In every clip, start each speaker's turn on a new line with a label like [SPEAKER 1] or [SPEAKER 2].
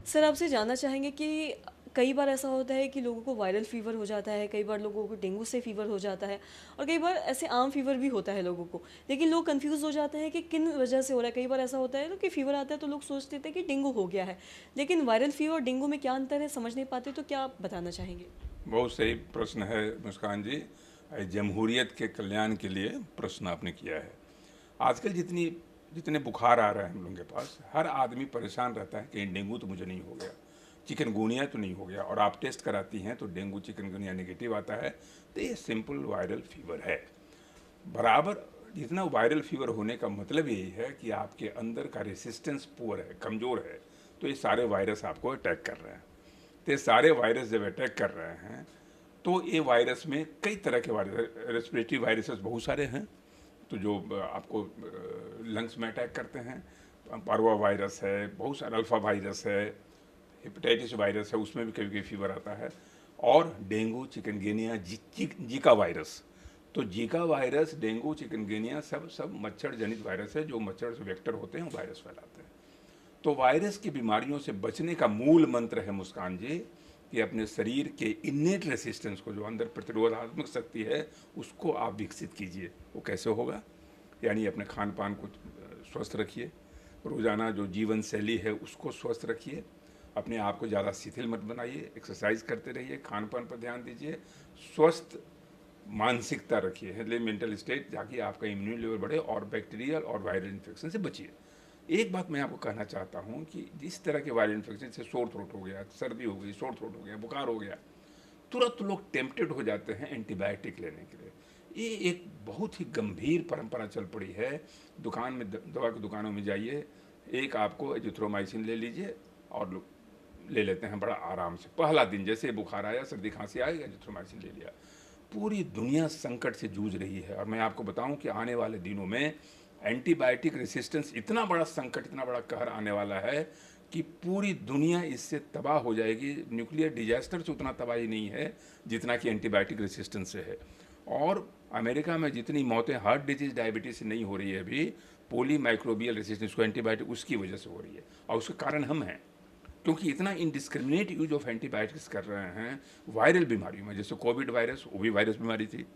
[SPEAKER 1] Sir आपसे जानना चाहेंगे कि कई बार ऐसा होता है कि लोगों को वायरल फ़ीवर हो जाता है, कई बार लोगों को डेंगू से फ़ीवर हो जाता है और कई बार ऐसे आम फ़ीवर भी होता है लोगों को। लेकिन लोग कन्फ्यूज़ हो जाते हैं कि किन वजह से हो रहा है। कई बार ऐसा होता है ना कि फ़ीवर आता है तो लोग सोचते थे कि डेंगू हो गया है। लेकिन वायरल फ़ीवर और डेंगू में क्या अंतर है समझ नहीं पाते, तो क्या आप बताना चाहेंगे?
[SPEAKER 2] बहुत सही प्रश्न है मुस्कान जी। जमहूरियत के कल्याण के लिए प्रश्न आपने किया है। आजकल जितने बुखार आ रहे हैं हम लोगों के पास, हर आदमी परेशान रहता है कि डेंगू तो मुझे नहीं हो गया, चिकनगुनिया तो नहीं हो गया, और आप टेस्ट कराती हैं तो डेंगू चिकनगुनिया नेगेटिव आता है। तो ये सिंपल वायरल फीवर है। बराबर जितना वायरल फीवर होने का मतलब यही है कि आपके अंदर का रेसिस्टेंस पुअर है, कमज़ोर है। तो ये सारे वायरस आपको अटैक कर रहे हैं। तो ये सारे वायरस जब अटैक कर रहे हैं तो ये वायरस में कई तरह के वायरस, रेस्पिरेटरी वायरसेस बहुत सारे हैं, तो जो आपको लंग्स में अटैक करते हैं। पार्वा वायरस है, बहुत सारा अल्फा वायरस है, हेपेटाइटिस वायरस है, उसमें भी कभी कभी फीवर आता है। और डेंगू चिकनगुनिया जीका वायरस। तो जीका वायरस, डेंगू, चिकनगुनिया सब सब मच्छर जनित वायरस है, जो मच्छर से वेक्टर होते हैं, वायरस फैलाते हैं। तो वायरस की बीमारियों से बचने का मूल मंत्र है मुस्कान जी कि अपने शरीर के इन्नेट रेसिस्टेंस को, जो अंदर प्रतिरोधात्मक शक्ति है, उसको आप विकसित कीजिए। वो कैसे होगा? यानी अपने खान पान को स्वस्थ रखिए, रोज़ाना जो जीवन शैली है उसको स्वस्थ रखिए, अपने आप को ज़्यादा शिथिल मत बनाइए, एक्सरसाइज करते रहिए, खान पान पर ध्यान दीजिए, स्वस्थ मानसिकता रखिए, हेल्दी मेंटल स्टेट, ताकि आपका इम्यून लेवल बढ़े और बैक्टीरियल और वायरल इन्फेक्शन से बचिए। एक बात मैं आपको कहना चाहता हूँ कि जिस तरह के वायरल इन्फेक्शन से सोर थ्रोट हो गया, सर्दी हो गई, सोर थ्रोट हो गया, बुखार हो गया, तुरंत लोग टेम्पटेड हो जाते हैं एंटीबायोटिक लेने के लिए। ये एक बहुत ही गंभीर परंपरा चल पड़ी है। दुकान में, दवा की दुकानों में जाइए, एक आपको एजिथ्रोमाइसिन ले लीजिए और ले लेते हैं बड़ा आराम से। पहला दिन जैसे बुखार आया, सर्दी खांसी आई, एजिथ्रोमाइसिन ले लिया। पूरी दुनिया संकट से जूझ रही है, और मैं आपको बताऊं कि आने वाले दिनों में एंटीबायोटिक रेसिस्टेंस इतना बड़ा संकट, इतना बड़ा कहर आने वाला है कि पूरी दुनिया इससे तबाह हो जाएगी। न्यूक्लियर डिजास्टर से उतना तबाही नहीं है जितना कि एंटीबायोटिक रेसिस्टेंस से है। और अमेरिका में जितनी मौतें हार्ट डिजीज, डायबिटीज से नहीं हो रही है अभी, पोली माइक्रोबियल रेसिस्टेंस को एंटीबायोटिक, उसकी वजह से हो रही है। और उसका कारण हम हैं, क्योंकि इतना इनडिस्क्रिमिनेट यूज ऑफ एंटीबायोटिक्स कर रहे हैं वायरल बीमारियों में। जैसे कोविड वायरस, वो भी वायरस बीमारी थी,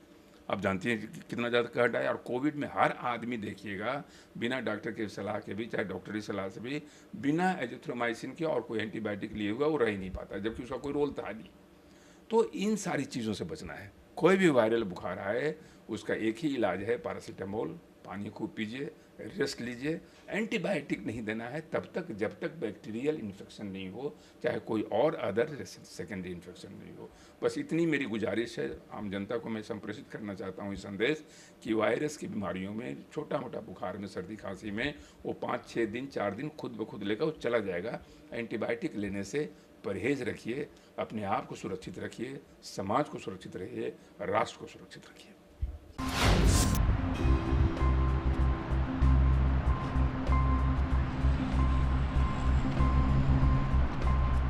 [SPEAKER 2] आप जानती हैं कि कितना ज़्यादा कहर आया। और कोविड में हर आदमी देखिएगा बिना डॉक्टर की सलाह के भी, चाहे डॉक्टरी सलाह से भी, बिना एजिथ्रोमाइसिन के और कोई एंटीबायोटिक लिए हुआ वो रह ही नहीं पाता, जबकि उसका कोई रोल था नहीं। तो इन सारी चीज़ों से बचना है। कोई भी वायरल बुखार आए, उसका एक ही इलाज है, पैरासीटामोल, पानी खूब पीजिए, रेस्ट लीजिए। एंटीबायोटिक नहीं देना है तब तक जब तक बैक्टीरियल इन्फेक्शन नहीं हो, चाहे कोई और अदर सेकेंडरी इन्फेक्शन नहीं हो। बस इतनी मेरी गुजारिश है। आम जनता को मैं संप्रेषित करना चाहता हूँ ये संदेश कि वायरस की बीमारियों में, छोटा मोटा बुखार में, सर्दी खांसी में, वो 5-6 दिन, 4 दिन खुद ब खुद लेकर वो चला जाएगा। एंटीबायोटिक लेने से परहेज़ रखिए, अपने आप को सुरक्षित रखिए, समाज को सुरक्षित रखिए, राष्ट्र को सुरक्षित रखिए।